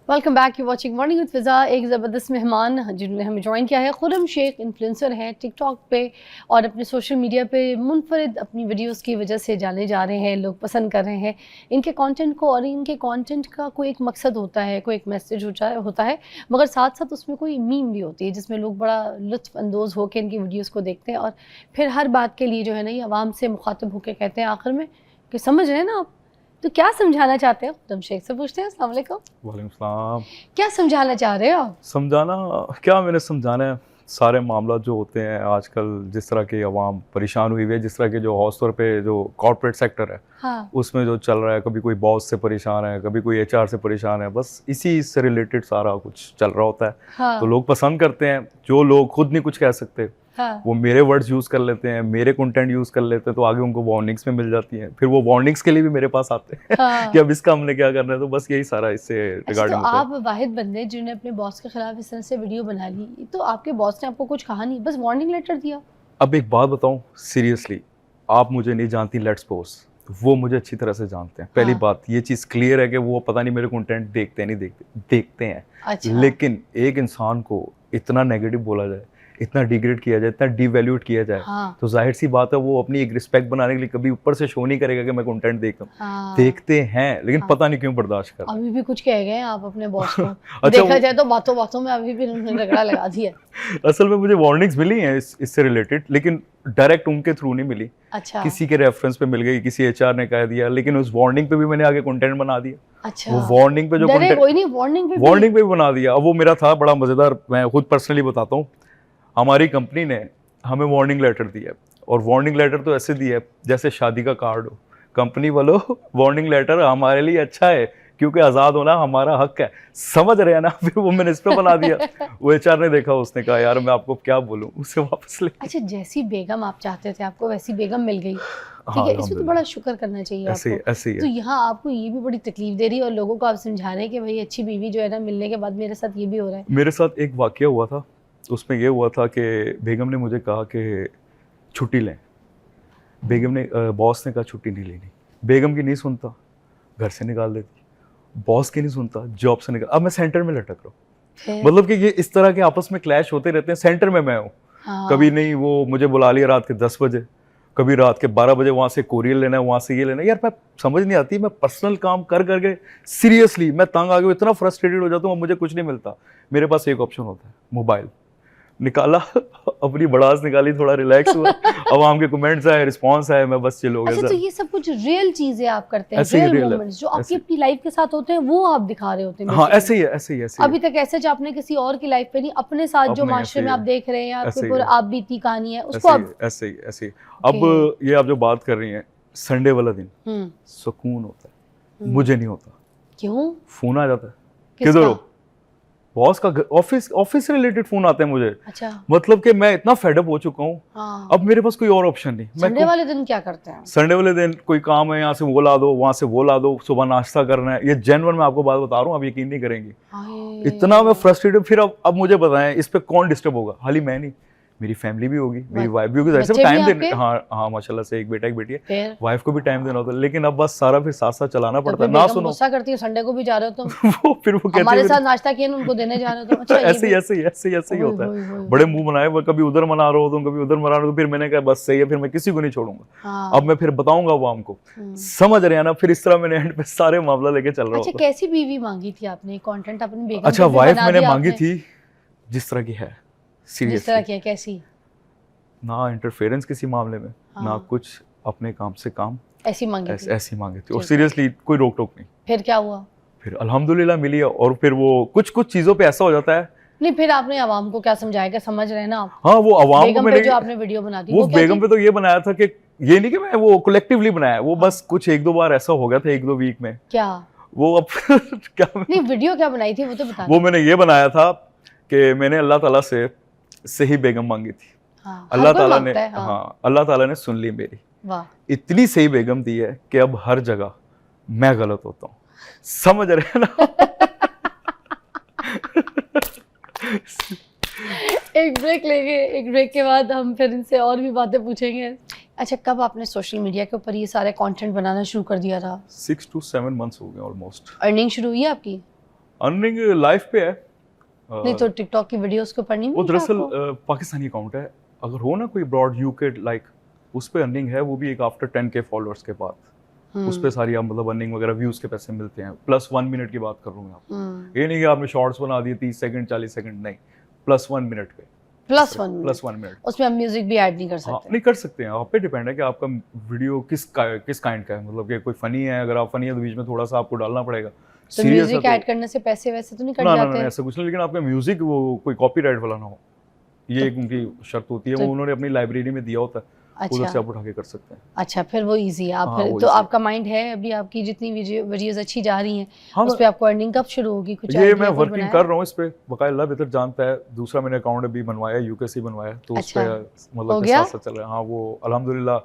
Welcome back, you watching morning with Fiza. एक ज़बरदस्त मेहमान जिन्होंने हमें ज्वाइन किया है, खुर्रम शेख इन्फ्लुएंसर हैं टिकटॉक पे और अपने सोशल मीडिया पे मुनफरिद अपनी वीडियोस की वजह से जाने जा रहे हैं, लोग पसंद कर रहे हैं इनके कंटेंट को। और इनके कंटेंट का कोई एक मकसद होता है, कोई एक मैसेज होता है, मगर साथ साथ उसमें कोई मीम भी होती है जिसमें लोग बड़ा लुत्फ़ अंदोज़ होकर इनकी वीडियोज़ को देखते हैं और फिर हर बात के लिए जो है ना, ये आवाम से मुखातब होकर कहते हैं आखिर में कि समझ रहे हैं ना आप, तो क्या समझाना चाहते हैं? खुर्रम शेख से पूछते हैं। अस्सलाम वालेकुम। वालेकुम सलाम। क्या समझाना चाह रहे हो आप? समझाना क्या, मैंने समझाना है सारे मामला जो होते हैं आजकल, जिस तरह की आवाम परेशान हुई हुई है, जिस तरह के जो खास तौर पे जो कॉर्पोरेट सेक्टर है हाँ। उसमें जो चल रहा है, कभी कोई बॉस से परेशान है, कभी कोई एचआर से परेशान है, बस इसी से रिलेटेड सारा कुछ चल रहा होता है। हाँ। तो लोग पसंद करते हैं, जो लोग खुद नहीं कुछ कह सकते हाँ। वो मेरे वर्ड्स यूज़ कर लेते हैं, मेरे कंटेंट यूज़ कर लेते हैं, तो आगे उनको वार्निंग्स में मिल जाती हैं, फिर वो वार्निंग्स के लिए भी मेरे पास आते हैं हाँ। कि अब इसका हमने क्या करना है। तो बस यही सारा इससे रिगार्डिंग तो आप वाहिद बंदे जिन्होंने अपने बॉस के खिलाफ इस तरह से वीडियो बना ली, तो आपके बॉस ने आपको कुछ कहा नहीं, बस वार्निंग लेटर दिया? अब एक बात बताऊं सीरियसली, आप मुझे नहीं जानती, लेट्स सपोज वो मुझे अच्छी तरह से जानते हैं। पहली हाँ। बात ये चीज़ क्लियर है कि वो पता नहीं मेरे कंटेंट देखते हैं, नहीं देखते हैं। अच्छा। लेकिन एक इंसान को इतना नेगेटिव बोला जाए, इतना डिग्रेड किया जाए, इतना डिवैल्यूट किया जाए, हाँ। तो जाहिर सी बात है वो अपनी एक रिस्पेक्ट बनाने के लिए कभी ऊपर से शो नहीं करेगा कि मैं कंटेंट देखता हूँ। हाँ। देखते हैं लेकिन हाँ। पता नहीं क्यों बर्दाश्त कर। अभी भी कुछ कह गए आप अपने बॉस को? अच्छा, देखा जाए तो बातों बातों में अभी भी उन्होंने रगड़ा लगा दिया। असल में मुझे वार्निंग्स मिली हैं इससे रिलेटेड, लेकिन डायरेक्ट उनके थ्रू नहीं मिली। अच्छा। किसी के रेफरेंस पे मिल गई, किसी एचआर ने कह दिया, लेकिन उस वार्निंग पे भी मैंने आगे कंटेंट बना दिया। अच्छा। वो वार्निंग पे जो डरे कोई नहीं, वार्निंग पे भी बना दिया। अब वो मेरा था बड़ा मजेदार, मैं खुद पर्सनली बताता हूँ। हमारी कंपनी ने हमें वार्निंग लेटर दिया, और वार्निंग लेटर तो ऐसे दिया है जैसे शादी का कार्ड हो। कंपनी वालों, वार्निंग लेटर हमारे लिए अच्छा है क्योंकि आज़ाद होना हमारा हक है, समझ रहे हैं ना। फिर वो मैंने इस पे बना दिया। वो एचआर ने देखा, उसने कहा यार मैं आपको क्या बोलूं, उसे वापस ले। अच्छा, जैसी बेगम आप चाहते थे आपको वैसी बेगम मिल गई, ठीक हाँ, है, इसमें तो बड़ा शुक्र करना चाहिए ऐसे आपको। ऐसे ही तो है। यहाँ आपको ये भी बड़ी तकलीफ दे रही है और लोगों को आप समझा रहे हैं कि भाई अच्छी बीवी जो है ना, मिलने के बाद मेरे साथ ये भी हो रहा है। मेरे साथ एक वाकया हुआ था, उसमें ये हुआ था कि बेगम ने मुझे कहा कि छुट्टी लें। बेगम ने बॉस ने कहा छुट्टी नहीं लेनी। बेगम की नहीं सुनता, घर से निकाल देती। बॉस की नहीं सुनता, जॉब से निकाल। अब मैं सेंटर में लटक रहा हूँ। मतलब कि ये इस तरह के आपस में क्लैश होते रहते हैं। सेंटर में मैं हूँ। हाँ। कभी नहीं वो मुझे बुला लिया रात के 10 बजे, कभी रात के 12 बजे वहाँ से कोरियर लेना है, वहाँ से ये लेना है। यार मैं समझ नहीं आती, मैं पर्सनल काम कर करके सीरियसली मैं तंग आ गया, इतना फ्रस्ट्रेटेड हो जाता हूँ। मुझे कुछ नहीं मिलता। मेरे पास एक ऑप्शन होता है, मोबाइल निकाला, अपनी बड़ास निकाली, थोड़ा रिलैक्स हुआ। आवाम के कमेंट्स आए, रिस्पांस आए, मैं बस चिल हो गया। अच्छा, तो ये सब कुछ रियल चीजें आप करते हैं, ऐसे ही रियल real है, मोमेंट्स जो आपकी ऐसे। अपनी लाइफ के साथ होते हैं वो आप दिखा रहे होते हैं। हाँ basically। ऐसे ही है, ऐसे ही है, ऐसे ही है। अभी तक ऐसे जो आपने किसी और की लाइफ पे नहीं, अपने साथ जो अपने माशरे ऐसे में ही आप है, देख रहे हैं या ऐसे आपके ही ऊपर है। आप बीती कहानी है उसको ऐसे ही आप। ऐसे ही ऐसे ही। अब ये आप जो बात कर रही हैं, संडे वाला दिन सुकून होता है, मुझे नहीं होता। क्यों? फोन आ जाता है, किसका? किधर हो? बॉस का, ऑफिस से रिलेटेड फोन आते हैं मुझे। अच्छा। मतलब कि मैं इतना फेडअप हो चुका हूँ। हाँ। अब मेरे पास कोई और ऑप्शन नहीं। संडे वाले दिन क्या करते हैं? संडे वाले दिन कोई काम है, यहाँ से वो ला दो, वहाँ से वो ला दो, सुबह नाश्ता करना है। ये जेन्युइन मैं आपको बात बता रहा हूँ, आप यकीन नहीं करेंगी। इतना मैं फ्रस्ट्रेटेड। फिर अब मुझे बताएं इस पे कौन डिस्टर्ब होगा? हाली मैं नहीं, मेरी फैमिली भी होगी, मेरी वाइफ भी होगी। ऐसे टाइम देने, हाँ माशाल्लाह से एक बेटा एक बेटी है, वाइफ को भी टाइम देना होता है। लेकिन अब बस सारा फिर साथ साथ चलाना पड़ता है। ना सुनो, गुस्सा करती है, संडे को भी जा रहे हो तुम। वो फिर वो कहते हैं हमारे साथ नाश्ता किया ना, उनको देने जा रहे हो तुम। अच्छा, ऐसे ही होता है। बड़े मुंह बनाए, वो कभी उधर मना रहे हो तुम, कभी उधर मना रहे हो। फिर मैंने कहा बस सही है, फिर मैं किसी को नहीं छोड़ूंगा। अब मैं फिर बताऊंगा वो हमको, समझ रहे हैं ना। फिर इस तरह मैंने एंड पे सारे मामला लेके चल रहा हूँ। अच्छा, कैसी बीवी मांगी थी आपने? कंटेंट अपनी बेगम? अच्छा, वाइफ मैंने मांगी थी जिस तरह की है, सीरियसली। जिस तरह की है, कैसी? ना इंटरफेरेंस किसी मामले में, ना कुछ, अपने काम से काम, ऐसी मांगी थी। ऐसी मांगी थी, और सीरियसली कोई रोक टोक नहीं। फिर क्या हुआ? फिर अल्हम्दुलिल्लाह मिली। और फिर वो कुछ चीजों पे ऐसा हो जाता है। नहीं, फिर आपने आवाम को क्या समझाया? समझ रहे हैं ना आप? हाँ, वो आवाम को मैंने, जो आपने वीडियो बना दी वो बेगम पे तो ये बनाया था कि ये नहीं कि मैं वो कलेक्टिवली बनाया, वो बस कुछ एक दो बार ऐसा हो गया था, एक दो वीक में। क्या वो अब क्या नहीं, वीडियो क्या बनाई थी वो तो बता। वो मैंने ये बनाया था कि मैंने अल्लाह ताला से सही बेगम मांगी थी। अल्लाह ताला ने, हाँ अल्लाह ताला ने सुन ली मेरी। वाह, इतनी सही बेगम दी है कि अब हर जगह मैं गलत होता हूँ, समझ रहे हैं ना। एक ब्रेक लेंगे, एक ब्रेक के बाद हम फिर इनसे और भी बातें पूछेंगे। अच्छा, कब आपने सोशल मीडिया के ऊपर ये सारे कंटेंट बनाना शुरू कर दिया था? 6 to 7 months हो गए ऑलमोस्ट। अर्निंग शुरू हुई है आपकी? अर्निंग लाइफ पे है। नहीं तो टिकटॉक की वीडियोस को पढ़नी वो नहीं दरअसल आपको? पाकिस्तानी अकाउंट है, अगर हो ना कोई ब्रॉड यूके लाइक, उस पे अर्निंग है, वो भी एक आफ्टर 10K फॉलोअर्स के बाद उस पे सारी आप मतलब अर्निंग वगैरह व्यूज के पैसे मिलते हैं। प्लस 1 मिनट की बात कर रहा हूँ मैं आपको, ये नहीं कि आपने शॉर्ट्स बना दिए 30 सेकंड 40 सेकंड, नहीं, प्लस 1 मिनट पे, प्लस प्लस 1 1 मिनट। उसमें हम म्यूजिक भी ऐड नहीं कर हाँ सकते? नहीं कर सकते हैं, आप पे डिपेंड है कि आपका वीडियो किस काइंड का है, मतलब कि कोई फनी है, अगर आप फनी है तो बीच में थोड़ा सा आपको डालना पड़ेगा। तो सीरियस म्यूजिक है ऐड करने से पैसे वैसे तो नहीं कट ना ना जाते? ना ऐसा कुछ नहीं, लेकिन आपका म्यूजिक वो कोई कॉपीराइट वाला ना हो, ये एक उनकी शर्त होती है, वो उन्होंने अपनी लाइब्रेरी में दिया होता है, उधर से आप उठा के कर सकते हैं। अच्छा, फिर वो इजी है। आप हाँ, फिर वो तो easy है। आपका माइंड है अभी, आपकी जितनी वीडियोस अच्छी जा रही हैं हाँ, उस पे आपको अर्निंग कब शुरू होगी? कुछ ये idea मैं कुछ वर्किंग बनाया? कर रहा हूँ इस पे, बकायदा अल्लाह बेहतर जानता है। दूसरा मैंने अकाउंट अभी बनवाया, यूके से बनवाया, तो उस पे अच्छा, हो मतलब के गया? साथ साथ चल रहा है। हाँ वो अल्हम्दुलिल्लाह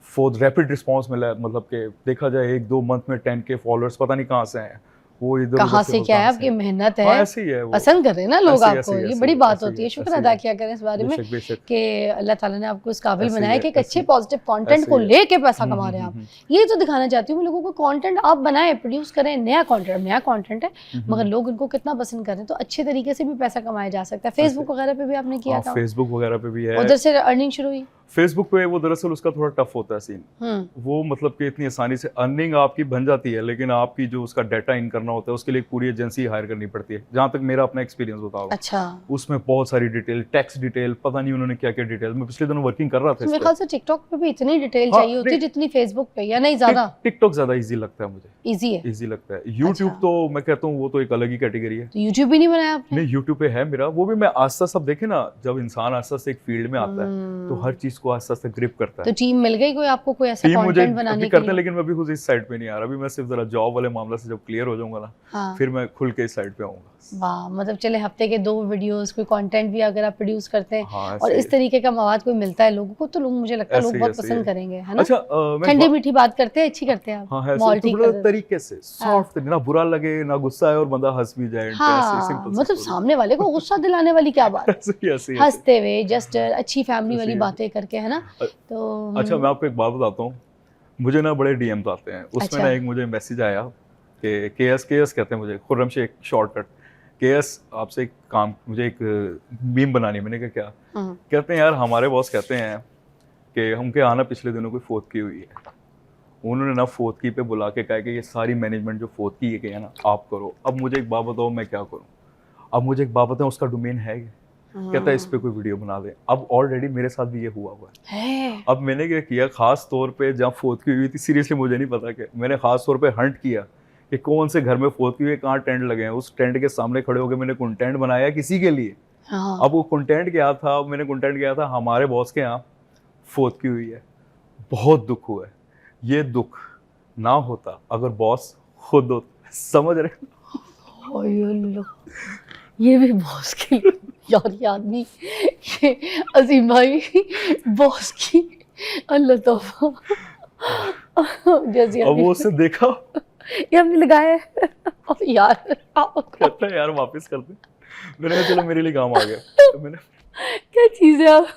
फोर्थ रैपिड रिस्पांस मिला है, मतलब कि देखा जाए 1-2 मंथ में 10K फॉलोअर्स पता नहीं कहाँ से हैं, वो इधर कहाँ उधर से क्या है, मुल्तान आपकी से। मेहनत हाँ है, ऐसे ही है वो, पसंद कर रहे हैं ना लोग ऐसे ही, आपको, ऐसे ही, ये ऐसे बड़ी ही, बात ऐसे ही होती है। है, शुक्र ऐसे ही अदा है। किया करें इस बारे में बेशक बेशक कि अल्लाह ताला ने आपको इस काबिल ऐसे ही बनाया है, कि एक ऐसे अच्छे ही। पॉजिटिव कंटेंट ऐसे को ही है। लेके पैसा कमा रहे हैं आप। हम्म। ये तो दिखाना चाहती हूँ मैं लोगों को, कंटेंट आप बनाएं, प्रोड्यूस करें, नया कंटेंट है, मगर लोग उनको कितना पसंद कर रहे हैं, तो अच्छे तरीके से भी पैसा कमाया जा सकता है। फेसबुक वगैरह पे भी आपने किया था? फेसबुक वगैरह पे भी है, उधर से अर्निंग शुरू हुई? फेसबुक पे वो दरअसल उसका थोड़ा टफ होता है सीन, वो मतलब कि इतनी आसानी से अर्निंग आपकी बन जाती है, लेकिन आपकी जो उसका डाटा इन करना होता है उसके लिए एक पूरी एजेंसी हायर करनी पड़ती है, जहाँ तक मेरा अपना एक्सपीरियंस होता है। अच्छा, उसमें बहुत सारी डिटेल, टैक्स डिटेल, पता नहीं उन्होंने क्या क्या डिटेल, मैं पिछले दिनों वर्किंग कर रहा था तो मेरे ख्याल से टिकटॉक पे भी इतनी डिटेल हाँ, चाहिए होती है जितनी फेसबुक पे, या नहीं ज्यादा? टिकटॉक ज्यादा इजी लगता है मुझे, इजी है, इजी लगता है। यूट्यूब अच्छा। तो मैं कहता हूँ वो तो एक अलग ही कैटेगरी है। तो यूट्यूब भी नहीं बनाया आपने? नहीं यूट्यूब पे है मेरा, वो भी मैं आस्ता आस्ता, देखे ना जब इंसान आस्ता आस्ता एक फील्ड में आता है तो हर चीज को आस्ता आस्ता ग्रिप करता है। तो टीम मिल गई कोई आपको, कोई ऐसा टीम मुझे कंटेंट अभी बनाने के करते हैं, लिए? लेकिन मैं अभी खुद इस साइड पे नहीं आ रहा, अभी मैं सिर्फ जरा जॉब वाले मामला से जब क्लियर हो जाऊंगा ना, हाँ। फिर मैं खुल के इस साइड पे आऊंगा। वाह, मतलब चले हफ्ते के 2 वीडियोस, कोई कंटेंट भी अगर आप प्रोड्यूस करते हैं हाँ, और इस तरीके का मवाद कोई मिलता है लोगों को, तो लोग, मुझे लगता है लोग ऐसे ही, बहुत ऐसे ही पसंद है। करेंगे, है ना? अच्छा ठंडी मीठी बात करते हैं, अच्छी करते हैं आप, हाँ है माहौल तो ठीक थोड़ा कर तरीके से सॉफ्ट, ना बुरा लगे ना गुस्सा है और बंदा हंस भी जाए, हाँ, सिंपल मतलब सामने वाले को गुस्सा दिलाने वाली क्या बात, ऐसे ही। हंसते हुए जस्ट अच्छी फैमिली वाली ऐसे ही। बातें करके, है ना? तो अच्छा मैं आपको एक बात बताता हूँ, मुझे ना बड़े डीएम्स आते हैं, उसमें अच्छा। ना एक मुझे मैसेज आया कि केएस कहते हैं मुझे, खुर्रम शेख शॉर्टकट, केएस आपसे एक काम, मुझे एक मीम बनानी है। मैंने कहा क्या? कहते हैं यार हमारे बॉस कहते हैं कि हमके आना पिछले दिनों कोई फोत की हुई है, उन्होंने ना फोत की पे बुला के कहा कि ये सारी मैनेजमेंट जो फोत की है ना आप करो। अब मुझे एक बात बताओ मैं क्या करूँ? अब मुझे एक बात बताओ, उसका डोमेन है? कहता है इस पे कोई वीडियो बना दे। अब ऑलरेडी मेरे साथ भी ये हुआ है। अब मैंने क्या किया, खास तौर पे जहाँ फोत की हुई थी, सीरियसली मुझे नहीं पता, कि मैंने खास तौर पे हंट किया कि कौन से घर में फोत की हुई है, कहाँ टेंट लगे हैं, उस टेंट के सामने खड़े होकर मैंने कंटेंट बनाया किसी के लिए। अब वो कंटेंट क्या था? मैंने कंटेंट किया था हमारे बॉस के यहाँ फोत की हुई है, बहुत दुख हुआ है, ये दुख ना होता अगर बॉस खुद होता। समझ रहे? ये भी बॉस के यार, ये आदमी, ये अजीम भाई बॉस की अल्लाह तौबा, जैसे अब वो उससे देखा, ये हमने लगाया है यार, कहता है यार वापस कर दे। मैंने कहा चलो मेरे लिए काम आ गया। तो मैंने क्या चीज़ है आप,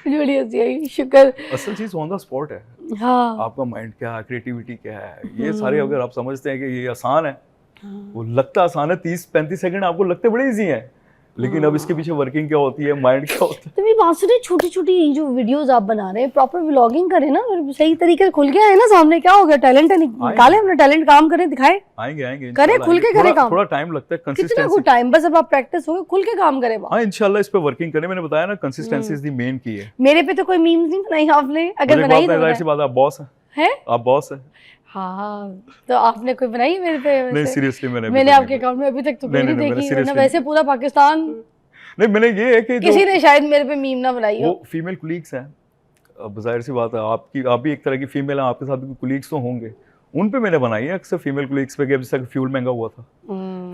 मुझे बड़ी हंसी आई। शुक्र, असल चीज ऑन द स्पॉट है। हाँ, आपका माइंड क्या है, क्रिएटिविटी क्या है, ये सारे अगर आप समझते हैं कि ये आसान है, वो लगता आसान है, 30-35 सेकंड आपको लगते बड़े इजी हैं, लेकिन अब इसके पीछे वर्किंग क्या होती है, माइंड क्या होता है। तो भी बात सुनिए, छोटी छोटी जो वीडियोस आप बना रहे हैं, प्रॉपर व्लॉगिंग करें ना, सही तरीके से खुल के आए ना सामने, क्या हो गया, टैलेंट है, निकाले अपना टैलेंट, काम करें, दिखाए, आएंगे करें, खुल के करें काम। थोड़ा टाइम लगता है, कितना कंसिस्टेंसी। कुछ टाइम, बस अब आप प्रैक्टिस हो गए, खुल के काम करें। हाँ इंशाल्लाह इस पे वर्किंग करें, मैंने बताया ना कंसिस्टेंसी इज द मेन की है। मेरे पे तो कोई मीम्स नहीं बनाई आपने, अगर बनाई तो ऐसी बात, आप बॉस हैं, आप बॉस हैं। हाँ, तो आपने कोई बनाई मेरे पे? नहीं सीरियसली मैंने आपके अकाउंट में अभी तक तो कोई नहीं देखी, वरना वैसे पूरा पाकिस्तान, नहीं मैंने ये है कि किसी ने शायद मेरे पे मीम ना बनाई हो। वो फीमेल कुलीग्स हैं, अब जाहिर सी बात है आप भी एक तरह की फीमेल हैं, आपके साथ भी कुलीग्स तो होंगे, उन पे मैंने बनाई है अक्सर फीमेल कुलीग्स पे, जैसे फ्यूल महंगा हुआ था,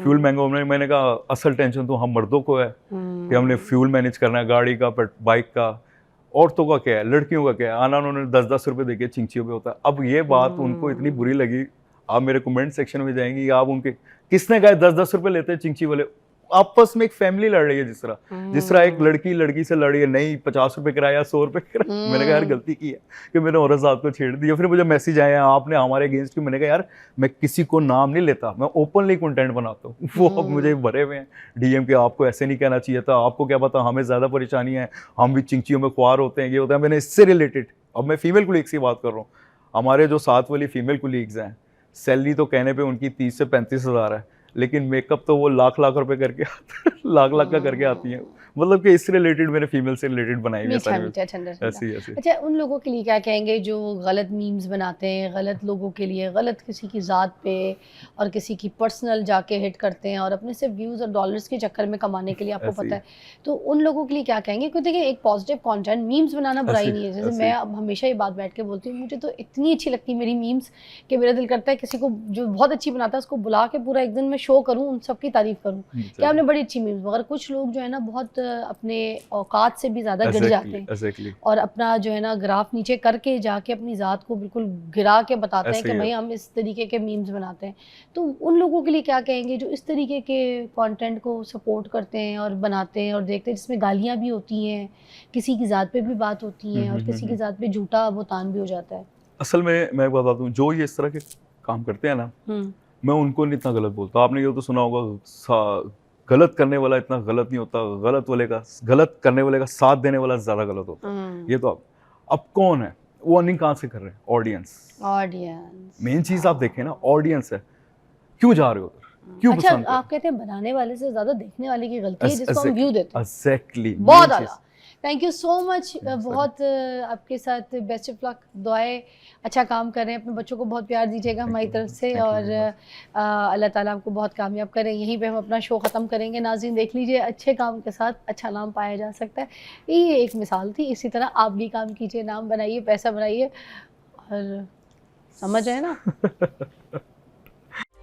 फ्यूल महंगा में मैंने कहा असल टेंशन तो हम मर्दों को है कि हमने फ्यूल मैनेज करना है, गाड़ी का, बाइक का। औरतों का क्या है, लड़कियों का क्या है, आना उन्होंने 10-10 रुपए देके चिंचियों पे होता है। अब ये बात उनको इतनी बुरी लगी, आप मेरे कमेंट सेक्शन में जाएंगी, आप उनके किसने कहा 10-10 रुपए लेते हैं चिंची वाले, आपस में एक फैमिली लड़ रही है, जिस तरह एक लड़की लड़की से लड़ रही है, नहीं 50 रुपए किराया 100 रुपए किराया। मैंने कहा यार गलती की है कि मैंने औरत साहब को छेड़ दिया। फिर मुझे मैसेज आया आपने हमारे अगेंस्ट की। मैंने कहा यार मैं किसी को नाम नहीं लेता, मैं ओपनली कंटेंट बनाता हूँ। वो अब मुझे भरे हुए हैं डीएम के, आपको ऐसे नहीं कहना चाहिए था, आपको क्या पता हमें ज्यादा परेशानी है, हम भी चिंचियों में ख्वार होते हैं, ये होता है। मैंने इससे रिलेटेड, अब मैं फीमेल कुलीग्स की बात कर रहा हूँ, हमारे जो साथ वाली फीमेल कुलीग्स हैं, सैलरी तो कहने पे उनकी 30 से 35 हज़ार है, लेकिन मेकअप तो वो लाख लाख रुपए करके लाख लाख का करके आती हैं। मतलब कि इससे रिलेटेड मैंने फीमेल से रिलेटेड बनाई हुई है सारी ऐसी ऐसी। अच्छा, उन लोगों के लिए क्या कहेंगे जो गलत मीम्स बनाते हैं, गलत लोगों के लिए, गलत किसी की ज़ात पे और किसी की पर्सनल जाके हिट करते हैं और अपने सिर्फ व्यूज़ और डॉलर्स के चक्कर में कमाने के लिए, आपको पता है, तो उन लोगों के लिए क्या कहेंगे? क्योंकि देखिए एक पॉजिटिव कंटेंट, मीम्स बनाना बुराई नहीं है। जैसे मैं अब हमेशा ये बात बैठ के बोलती हूँ, मुझे तो इतनी अच्छी लगती है मेरी मीम्स कि मेरा दिल करता है किसी को जो बहुत अच्छी बनाता है उसको बुला के पूरा एक दिन मैं शो करूँ, उन सबकी तारीफ करूँ कि आपने बड़ी अच्छी मीम्स। मगर कुछ लोग जो है ना बहुत अपने औकात से भी ज़्यादा गिर जाते हैं और अपना जो है ना ग्राफ नीचे करके जाके अपनी ज़ात को बिल्कुल गिरा के बताते हैं कि भाई हम इस तरीके के मीम्स बनाते हैं। तो उन लोगों के लिए क्या कहेंगे जो इस तरीके के कंटेंट को सपोर्ट करते हैं और बनाते हैं और देखते हैं जिसमें गालियाँ भी होती हैं, किसी की ज़ात पे भी बात होती है और किसी की ज़ात पे झूठा बुहतान भी हो जाता है? असल में मैं बता दूं, जो ये इस तरह के काम करते हैं ना, मैं उनको नहीं इतना गलत बोलता। आपने ये तो सुना होगा, गलत करने वाला इतना गलत नहीं होता, गलत करने वाले का साथ देने वाला ज्यादा गलत होता है। ये तो अब कौन है वो, अर्निंग कहाँ से कर रहे हैं? ऑडियंस मेन चीज आप देखें ना, ऑडियंस है, क्यों जा रहे हो उधर, क्यों अच्छा, पसंद आप कहते हैं बनाने वाले से ज्यादा देखने वाले की गलती है जिसको हम व्यू देते हैं। एग्जैक्टली, बहुत आला। Thank you so much. बहुत आपके साथ बेस्ट ऑफ लक, दुआएं, अच्छा काम कर रहे हैं, अपने बच्चों को बहुत प्यार दीजिएगा हमारी तरफ से और अल्लाह ताला आपको बहुत कामयाब करें। यहीं पे हम अपना शो ख़त्म करेंगे। नाज़रीन देख लीजिए, अच्छे काम के साथ अच्छा नाम पाया जा सकता है। ये एक मिसाल थी, इसी तरह आप भी काम कीजिए, नाम बनाइए, पैसा बनाइए और समझ आए ना।